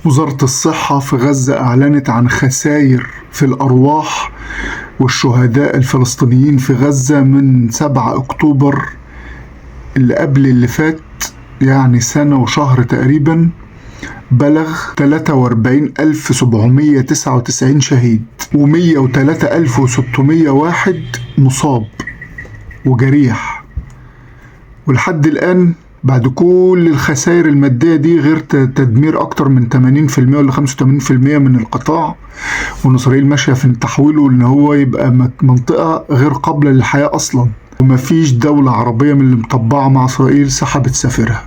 وزارة الصحة في غزة أعلنت عن خسائر في الأرواح والشهداء الفلسطينيين في غزة من 7 أكتوبر اللي قبل اللي فات، يعني سنة وشهر تقريبا، بلغ 43,799 شهيد و103,601 مصاب وجريح. ولحد الآن بعد كل الخسائر المادية دي، غير تدمير أكتر من 80% ولا 85% من القطاع، وإن إسرائيل ماشية في تحويله إن هو يبقى منطقة غير قابلة للحياة أصلا. ومفيش دولة عربية من اللي مطبعة مع إسرائيل سحبت سفيرها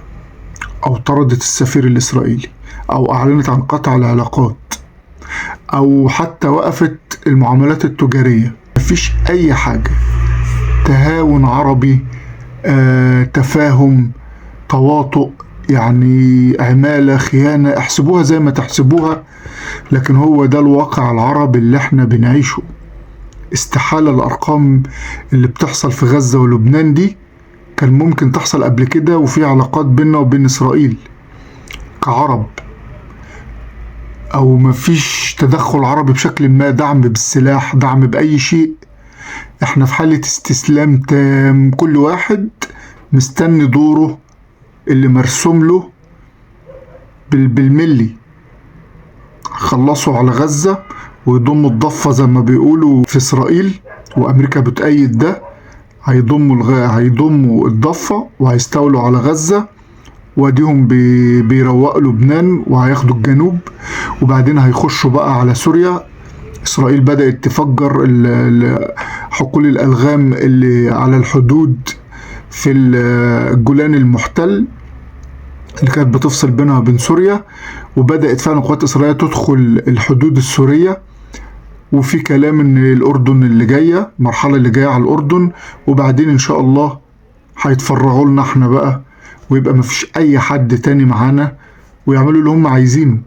أو طردت السفير الإسرائيلي أو أعلنت عن قطع العلاقات أو حتى وقفت المعاملات التجارية. مفيش أي حاجة. تهاون عربي، تفاهم، تواطؤ، يعني عمالة، خيانة، احسبوها زي ما تحسبوها، لكن هو ده الواقع العربي اللي احنا بنعيشه. استحالة الأرقام اللي بتحصل في غزة ولبنان دي كان ممكن تحصل قبل كده، وفي علاقات بيننا وبين إسرائيل كعرب، أو مفيش تدخل عربي بشكل ما، دعم بالسلاح، دعم بأي شيء. احنا في حالة استسلام تام، كل واحد مستني دوره اللي مرسوم له بالملي. خلصوا على غزة ويضموا الضفة زي ما بيقولوا في إسرائيل، وأمريكا بتأيد ده. هيضموا الضفة وهيستولوا على غزة، واديهم بيروقوا لبنان وهياخدوا الجنوب، وبعدين هيخشوا بقى على سوريا. إسرائيل بدأت تفجر حقول الألغام اللي على الحدود في الجولان المحتل اللي كانت بتفصل بينها وبين سوريا، وبدأت فعلا قوات إسرائيل تدخل الحدود السورية. وفي كلام إن الأردن اللي جاية، المرحلة اللي جاية على الأردن، وبعدين إن شاء الله هيتفرعوا لنا احنا بقى، ويبقى مفيش أي حد تاني معانا، ويعملوا اللي هم عايزينه.